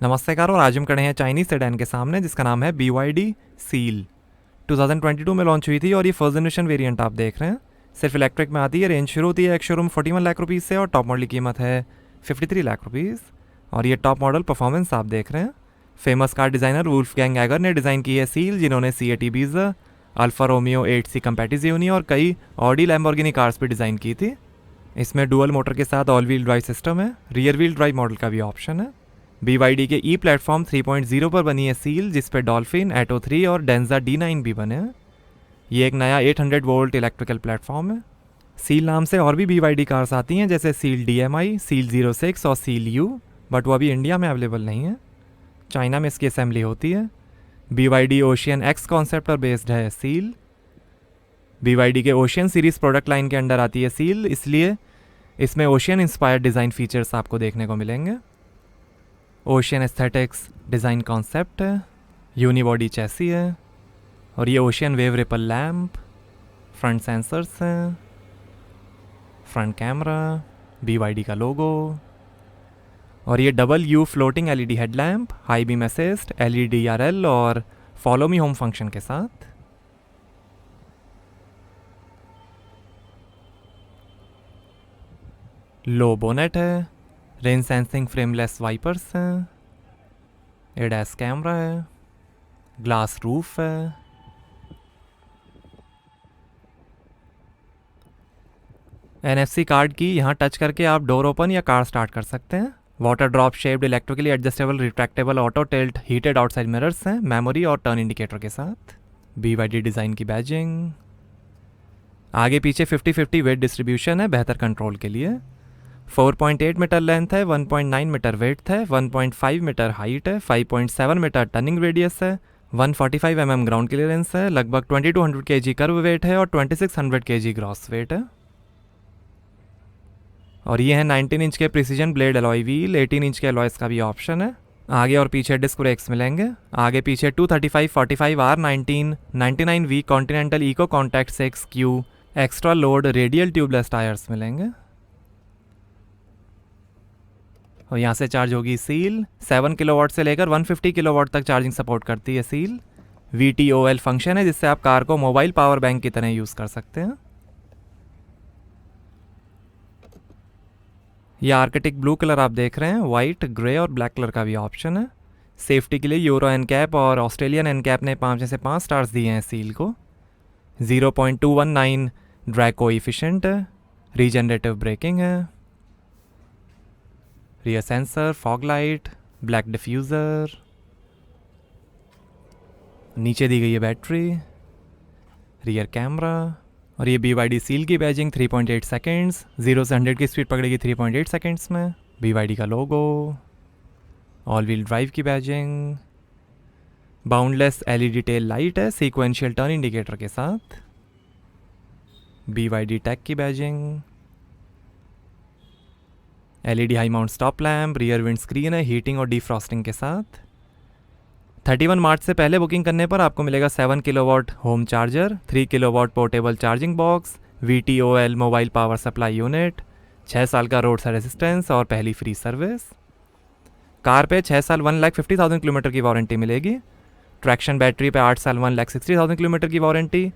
नमस्कार। और आज हम खड़े हैं चाइनीज सेडान के सामने जिसका नाम है BYD सील। 2022 में लॉन्च हुई थी और ये फर्स्ट जनरेशन वेरिएंट आप देख रहे हैं। सिर्फ इलेक्ट्रिक में आती है। रेंज शुरू होती है एक शोरूम 41 लाख रुपीज़ से और टॉप मॉडल की कीमत है 53 लाख रुपीज़। और ये टॉप मॉडल परफॉर्मेंस आप देख रहे हैं। Famous car designer Wolfgang eager ने डिज़ाइन की है सील, जिन्होंने CAT Ibiza, Alfa Romeo 8C कंपैटिजियोनी और कई ऑडी लैम्बोर्गिनी कार्स भी डिज़ाइन की थी। इसमें डुअल मोटर के साथ ऑल व्हील ड्राइव सिस्टम है। रियर व्हील ड्राइव मॉडल का भी ऑप्शन है। BYD के ई प्लेटफॉर्म 3.0 पर बनी है सील, जिस पे डॉल्फिन, एटो 3 और डेंजा D9 भी बने हैं। ये एक नया 800 वोल्ट इलेक्ट्रिकल प्लेटफॉर्म है। सील नाम से और भी BYD कार्स आती हैं, जैसे सील DMI, सील 06 और सील U, बट वो अभी इंडिया में अवेलेबल नहीं है। चाइना में इसकी असेंबली होती है। BYD ओशियन X कॉन्सेप्ट पर बेस्ड है सील। BYD के ओशियन सीरीज प्रोडक्ट लाइन के अंडर आती है सील, इसलिए इसमें ओशियन इंस्पायर्ड डिज़ाइन फीचर्स आपको देखने को मिलेंगे। ओशियन एस्थेटिक्स डिज़ाइन कॉन्सेप्ट है, यूनिबॉडी चैसी है और ये ocean wave ripple lamp, front sensors हैं, फ्रंट कैमरा, BYD का लोगो और ये double U floating LED headlamp, high beam assist, LED RL और फॉलो मी होम फंक्शन के साथ। लो बोनेट है, रेन सेंसिंग फ्रेमलेस वाइपर्स हैं, ADAS कैमरा है, ग्लास रूफ है। NFC कार्ड की यहाँ टच करके आप डोर ओपन या कार स्टार्ट कर सकते हैं। Water drop shaped electrically adjustable retractable auto tilt heated outside mirrors हैं, मेमोरी और टर्न इंडिकेटर के साथ। BYD डिज़ाइन की बैजिंग। आगे पीछे 50-50 वेट डिस्ट्रीब्यूशन है बेहतर कंट्रोल के लिए। 4.8 मीटर लेंथ है, 1.9 मीटर वेट है, 1.5 मीटर हाइट है, 5.7 मीटर टर्निंग रेडियस है, 145 mm ग्राउंड क्लियरेंस है, लगभग 2200 kg कर्व वेट है और 2600 kg ग्रॉस वेट है। और ये है 19 इंच के precision blade alloy wheel, 18 inch के अलॉयस का भी ऑप्शन है। आगे और पीछे डिस्क ब्रेक्स मिलेंगे। आगे पीछे 235/45 R19 99V Continental eco contact 6Q extra load radial tubeless tyres मिलेंगे। और यहाँ से चार्ज होगी सील। 7 किलोवाट से लेकर 150 किलोवाट तक चार्जिंग सपोर्ट करती है सील। VTOL फंक्शन है, जिससे आप कार को मोबाइल पावर बैंक की तरह यूज़ कर सकते हैं। ये आर्किटिक ब्लू कलर आप देख रहे हैं, वाइट, ग्रे और ब्लैक कलर का भी ऑप्शन है। सेफ्टी के लिए यूरो NCAP और ऑस्ट्रेलियन NCAP ने 5 में से 5 स्टार्स दिए हैं सील को। 0.219 ड्रैग कोएफिशिएंट है। रीजनरेटिव ब्रेकिंग है। Rear sensor, fog light, black diffuser. नीचे दी गई है बैटरी, रियर कैमरा और ये BYD सील की बैजिंग 3.8 सेकेंड्स। 0 से 100 की स्पीड पकड़ेगी 3.8 सेकेंड्स में। BYD का लोगो, ऑल व्हील ड्राइव की badging, boundless LED tail light है सीक्वेंशियल टर्न इंडिकेटर के साथ। BYD टेक की badging, LED high mount stop lamp, rear wind screen है हीटिंग और डिफ्रॉस्टिंग के साथ। 31 मार्च से पहले बुकिंग करने पर आपको मिलेगा 7 kilowatt home charger, 3 kilowatt portable charging box, VTOL mobile power supply unit, 6 साल का रोड साइड असिस्टेंस और पहली फ्री सर्विस। कार पे 6 साल 1,50,000 किलोमीटर की वारंटी मिलेगी। ट्रैक्शन बैटरी पे 8 साल 1,60,000 किलोमीटर की वारंटी,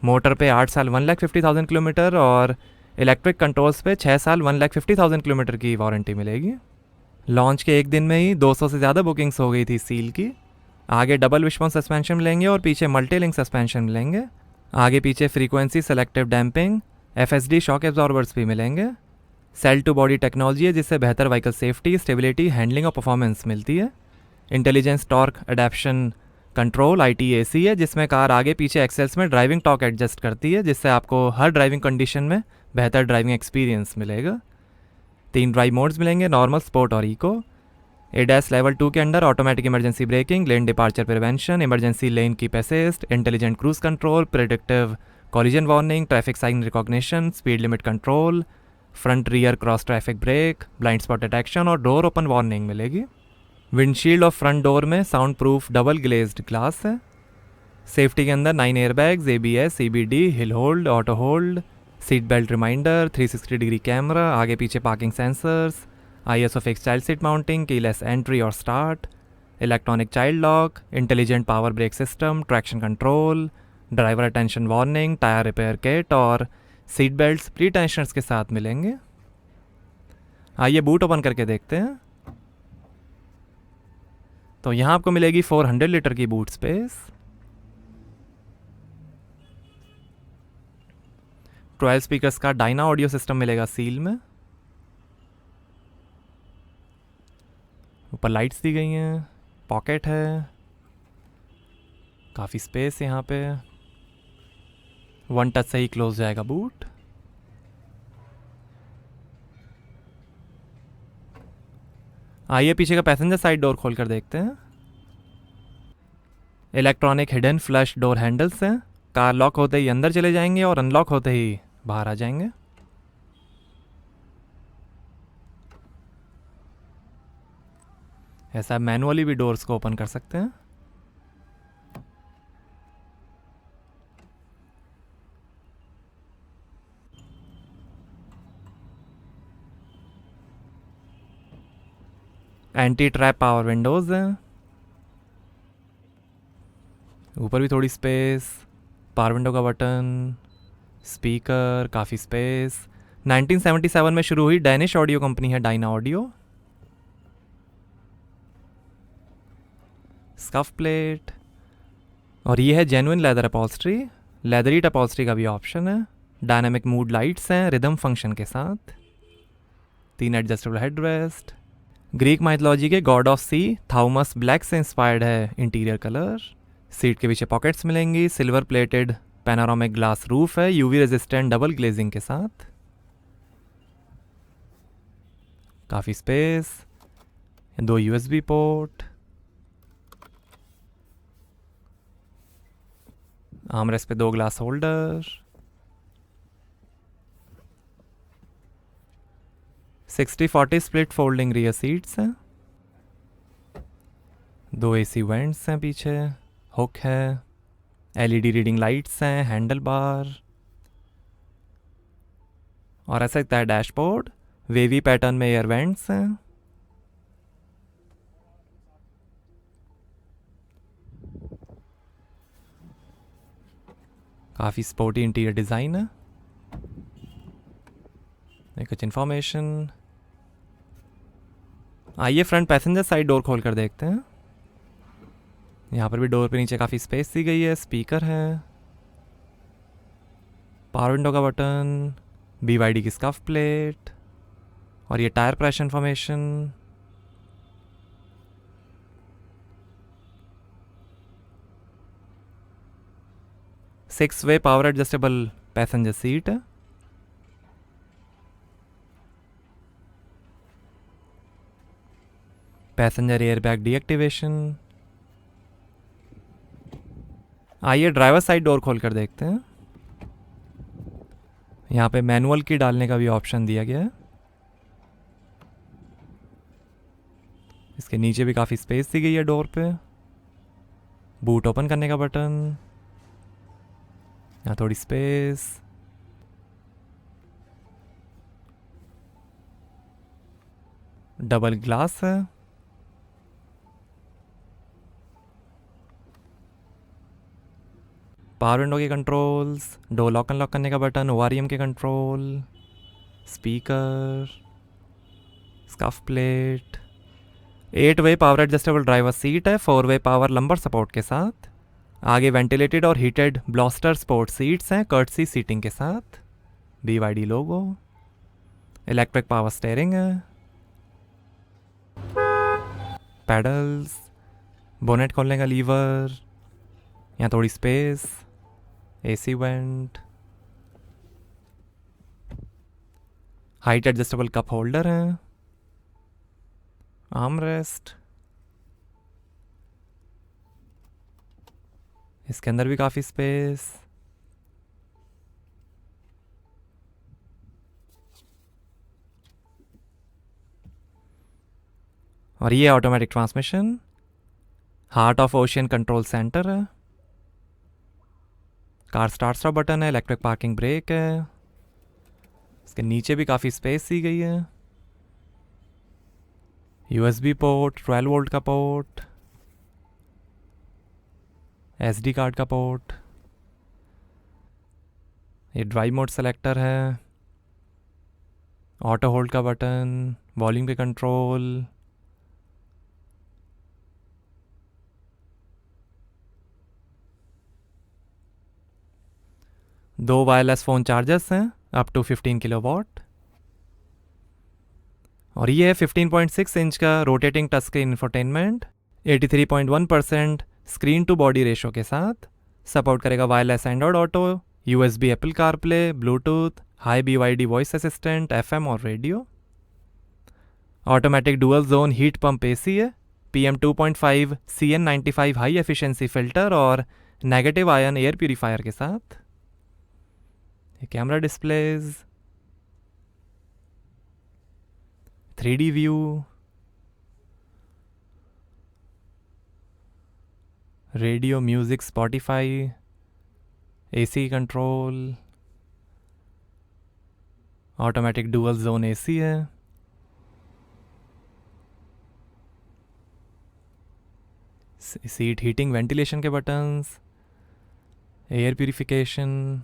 मोटर पे 8 साल 1,50,000 किलोमीटर और इलेक्ट्रिक कंट्रोल्स पे 6 साल 1,50,000 किलोमीटर की वारंटी मिलेगी। लॉन्च के एक दिन में ही 200 से ज़्यादा बुकिंग्स हो गई थी सील की। आगे डबल विशबोन सस्पेंशन मिलेंगे और पीछे मल्टी लिंक सस्पेंशन मिलेंगे। आगे पीछे frequency selective damping, FSD shock absorbers भी मिलेंगे। सेल टू बॉडी टेक्नोलॉजी है, जिससे बेहतर व्हीकल सेफ्टी, स्टेबिलिटी, हैंडलिंग और परफॉर्मेंस मिलती है। Intelligence torque adaptation control ITAC है, जिसमें कार आगे पीछे एक्सेल्स में ड्राइविंग टॉर्क एडजस्ट करती है, जिससे आपको हर ड्राइविंग कंडीशन में बेहतर ड्राइविंग एक्सपीरियंस मिलेगा। 3 ड्राइव मोड्स मिलेंगे, नॉर्मल, स्पोर्ट और इको। ADAS लेवल 2 के under automatic emergency braking, lane departure prevention, emergency lane keep assist, intelligent cruise control, predictive collision warning, traffic sign recognition, speed limit control, front rear cross traffic brake, blind spot detection और door open warning मिलेगी। Windshield और front door में sound proof double glazed glass है। Safety के अंदर 9 airbags, ABS, CBD, hill hold, auto hold, seat belt reminder, 360 degree camera, आगे पीछे parking sensors, ISO fix child seat mounting, keyless entry और start, electronic child lock, intelligent power brake system, traction control, driver attention warning, tyre repair kit और seat belts pre tensioners के साथ मिलेंगे। आइए boot open करके देखते हैं। तो यहाँ आपको मिलेगी 400 लीटर की बूट स्पेस, 12 स्पीकर्स का डायना ऑडियो सिस्टम मिलेगा सील में, ऊपर लाइट्स दी गई हैं, पॉकेट है, काफ़ी स्पेस यहाँ पे, वन टच से ही क्लोज जाएगा बूट। आइए पीछे का पैसेंजर साइड डोर खोल कर देखते हैं। Electronic hidden flush door handles हैं, कार लॉक होते ही अंदर चले जाएंगे और अनलॉक होते ही बाहर आ जाएंगे। ऐसा मैनुअली भी डोर्स को ओपन कर सकते हैं। एंटी ट्रैप पावर विंडोज हैं, ऊपर भी थोड़ी स्पेस, पावर विंडो का बटन, स्पीकर, काफ़ी स्पेस। 1977 में शुरू हुई डैनिश ऑडियो कंपनी है डायना ऑडियो। स्कफ प्लेट, और ये है genuine leather upholstery, leathery upholstery का भी ऑप्शन है। डायनामिक मूड लाइट्स हैं रिदम फंक्शन के साथ, 3 एडजस्टेबल हेडरेस्ट। ग्रीक माइथोलॉजी के गॉड ऑफ सी थाउमस ब्लैक से इंस्पायर्ड है इंटीरियर कलर। सीट के पीछे पॉकेट्स मिलेंगी, silver plated panoramic glass roof है यूवी रेजिस्टेंट डबल ग्लेजिंग के साथ, काफ़ी स्पेस, 2 यूएसबी पोर्ट, आर्मरेस्ट पे 2 glass holder, 60-40 split folding rear seats हैं, 2 एसी वेंट्स हैं पीछे, हुक है, एलईडी रीडिंग लाइट्स हैं, हैंडल बार, और ऐसा दिखता है डैशबोर्ड। वेवी पैटर्न में एयर वेंट्स हैं, काफ़ी स्पोर्टी इंटीरियर डिज़ाइन है। कुछ इन्फॉर्मेशन। आइए फ्रंट पैसेंजर साइड डोर खोल कर देखते हैं। यहाँ पर भी डोर पे नीचे काफ़ी स्पेस दी गई है, स्पीकर है, पावर विंडो का बटन, BYD की स्कफ प्लेट, और ये tyre pressure information. Six way power adjustable passenger seat है, पैसेंजर एयरबैग डीएक्टिवेशन। आइए ड्राइवर साइड डोर खोल कर देखते हैं। यहाँ पे मैनुअल की डालने का भी ऑप्शन दिया गया है, इसके नीचे भी काफ़ी स्पेस दी गई है डोर पे। बूट ओपन करने का बटन, यहाँ थोड़ी स्पेस, डबल ग्लास है, पावर विंडो के कंट्रोल्स, डोर लॉक अनलॉक करने का बटन, ORM के कंट्रोल, स्पीकर, स्कफ प्लेट, 8 वे पावर एडजस्टेबल ड्राइवर सीट है 4 वे पावर लंबर सपोर्ट के साथ। आगे वेंटिलेटेड और हीटेड ब्लॉस्टर स्पोर्ट सीट्स हैं कर्टसी सीटिंग के साथ, BYD लोगो, इलेक्ट्रिक पावर स्टीयरिंग है, पैडल्स, बोनेट खोलने का लीवर, यहाँ थोड़ी space, AC went, height adjustable cup holder है, आर्मरेस्ट, इसके अंदर भी काफ़ी स्पेस, और ये automatic transmission, heart of ocean control centre है, कार स्टार्ट स्टॉप बटन है, इलेक्ट्रिक पार्किंग ब्रेक है, इसके नीचे भी काफ़ी स्पेस दी गई है, USB पोर्ट, 12 वोल्ट का पोर्ट, SD कार्ड का पोर्ट, ये ड्राइव मोड सेलेक्टर है, ऑटो होल्ड का बटन, वॉल्यूम के कंट्रोल, दो वायरलेस फ़ोन चार्जर्स हैं अप टू 15 किलोवाट, और ये है 15.6 इंच का rotating touch screen infotainment, 83.1% screen to body ratio के साथ। सपोर्ट करेगा wireless Android auto, USB Apple CarPlay, bluetooth, hi BYD voice assistant, FM और radio. Automatic dual zone heat pump AC है, PM2.5 CN95 high efficiency filter और negative ion air purifier के साथ। ये camera displays, 3D view, radio, music, Spotify, AC control, automatic dual zone AC है, seat heating ventilation के buttons, air purification,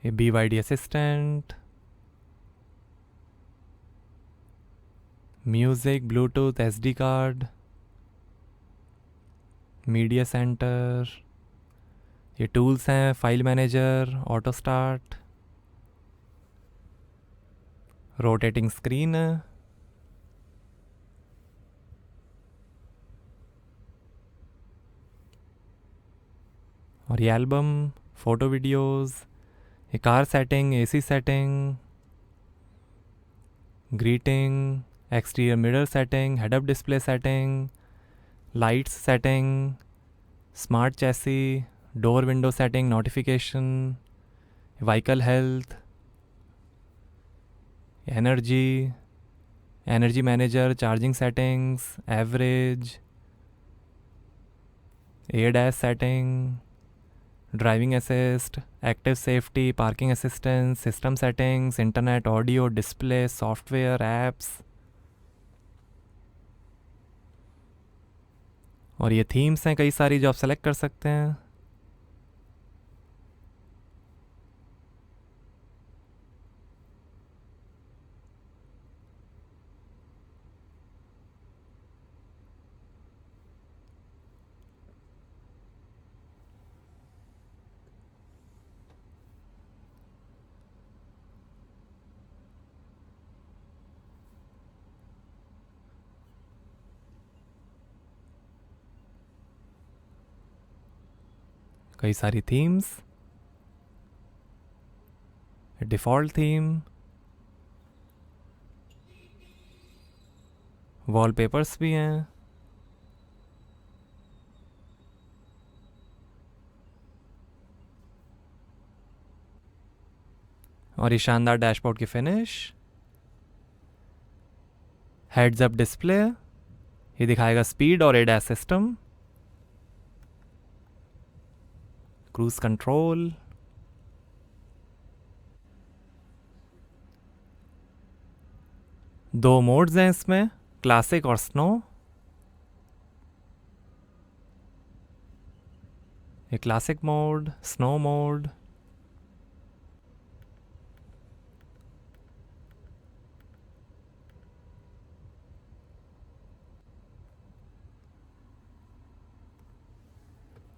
ये BYD assistant, music, Bluetooth, SD card, media centre, ये tools हैं, file manager, auto start, rotating screen है, और ये album, photo videos, ये car setting, AC setting, greeting, exterior mirror setting, head up display setting, lights setting, smart chassis, door window setting, notification, vehicle health, energy manager, charging settings, average, ADAS setting, driving assist, active safety, parking assistance, system settings, internet, audio, display, software, apps, और ये themes हैं कई सारी जो आप select कर सकते हैं। कई सारी थीम्स, डिफ़ॉल्ट थीम, वॉलपेपर्स भी हैं, और ये शानदार डैशबोर्ड की फिनिश, हेड्स अप डिस्प्ले, ये दिखाएगा स्पीड और ADAS सिस्टम, क्रूज कंट्रोल, दो मोड्स हैं इसमें, क्लासिक और स्नो, ये classic mode, snow mode,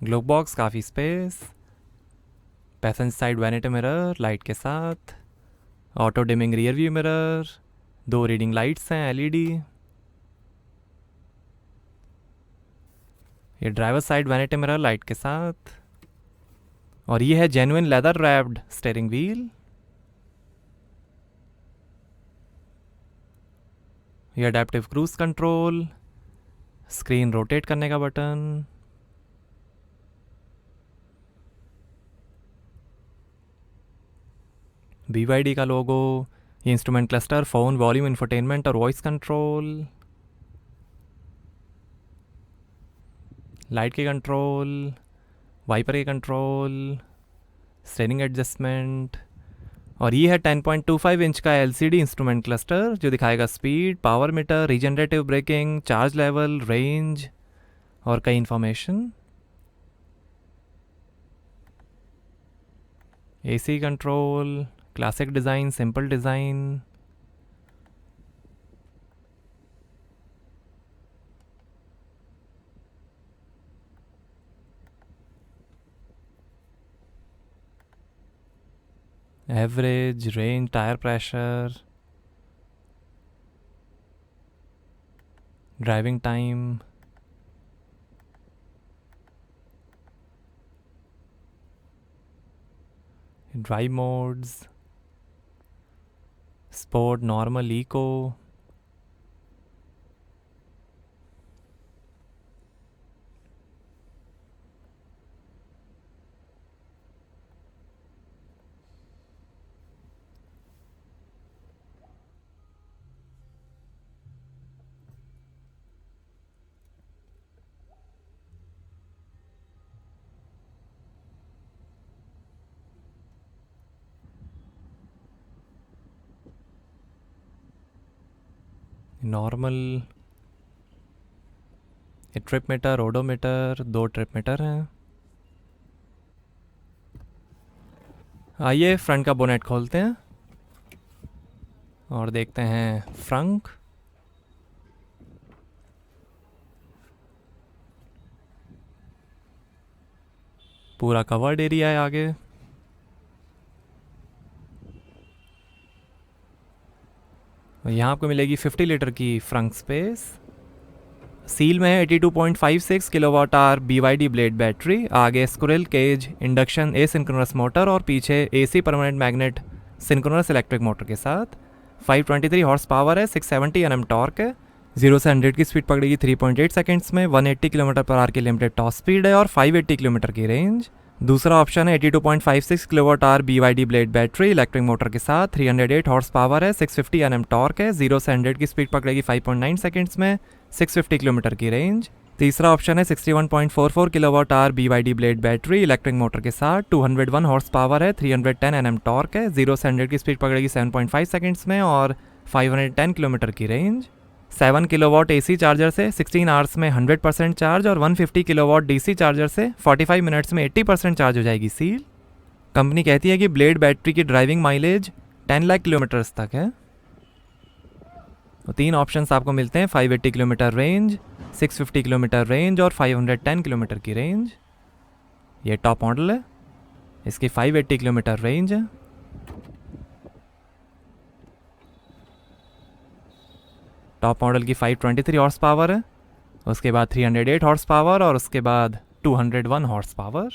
globe box, काफ़ी space, passenger side vanity mirror light के साथ, auto dimming rear view mirror, दो रीडिंग लाइट्स हैं LED, ये driver side vanity mirror light के साथ, और ये है genuine leather wrapped steering wheel, ये adaptive cruise control, screen rotate करने का बटन, BYD का लोगो, ये instrument cluster, phone, volume, infotainment और वॉइस कंट्रोल, लाइट के कंट्रोल, वाइपर के कंट्रोल, स्टीयरिंग एडजस्टमेंट, और ये है 10.25 इंच का LCD इंस्ट्रूमेंट क्लस्टर जो दिखाएगा speed, power meter, regenerative braking, charge level, range और कई information. AC control, classic design, simple design. Average, range, tyre pressure, driving time, drive modes, sport, normal, eco. Normal, trip meter, odometer, 2 trip meter हैं। आइए front का bonnet खोलते हैं और देखते हैं फ्रंट। पूरा कवर्ड एरिया है आगे। यहाँ आपको मिलेगी 50 लीटर की फ्रंट स्पेस। सील में है 82.56 kilowatt hour BYD blade battery, आगे squirrel cage induction asynchronous motor और पीछे AC permanent magnet synchronous electric motor के साथ। 523 हॉर्स पावर है, 670 Nm टॉर्क है। 0 से 100 की स्पीड पकड़ेगी 3.8 सेकंड्स में। 180 km/h की लिमिटेड टॉप स्पीड है और 580 किलोमीटर की रेंज। दूसरा ऑप्शन है 82.56 kilowatt hour BYD blade battery electric motor के साथ। 308 हॉर्स पावर है, 650 Nm टॉर्क है। 0 से 100 की स्पीड पकड़ेगी 5.9 सेकंड्स में। 650 किलोमीटर की रेंज। तीसरा ऑप्शन है 61.44 kilowatt hour BYD blade battery electric motor के साथ। 201 हॉर्स पावर है, 310 Nm टॉर्क है। 0 से 100 की स्पीड पकड़ेगी 7.5 सेकंड्स में और 510 किलोमीटर की रेंज। 7 किलोवाट AC चार्जर से 16 आवर्स में 100% चार्ज और 150 किलोवाट DC चार्जर से 45 मिनट्स में 80% चार्ज हो जाएगी सील। कंपनी कहती है कि ब्लेड बैटरी की ड्राइविंग माइलेज 10 लाख किलोमीटर्स तक है। तो 3 ऑप्शंस आपको मिलते हैं, 580 किलोमीटर रेंज, 650 किलोमीटर रेंज और 510 किलोमीटर की रेंज। ये टॉप मॉडल है, इसकी 580 किलोमीटर रेंज है। टॉप मॉडल की 523 हॉर्स पावर है, उसके बाद 308 हॉर्स पावर और उसके बाद 201 हॉर्स पावर।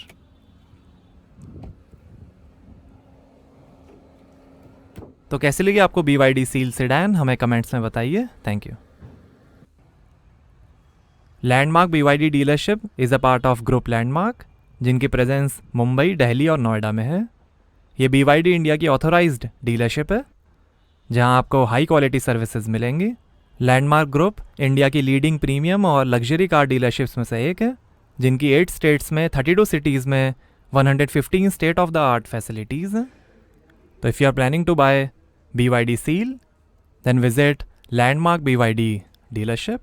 तो कैसी लगी आपको BYD सील सेडान, हमें कमेंट्स में बताइए। Thank you. Landmark BYD dealership is a part of group landmark, जिनकी प्रेजेंस मुंबई, दिल्ली और नोएडा में है। ये BYD इंडिया की ऑथोराइज्ड डीलरशिप है जहां आपको हाई क्वालिटी सर्विसेज मिलेंगी। लैंडमार्क ग्रुप इंडिया की लीडिंग प्रीमियम और लग्जरी कार डीलरशिप्स में से एक है, जिनकी 8 स्टेट्स में 32 सिटीज़ में 115 state of the art facilities हैं। तो if you are planning to buy BYD seal, then visit Landmark BYD dealership.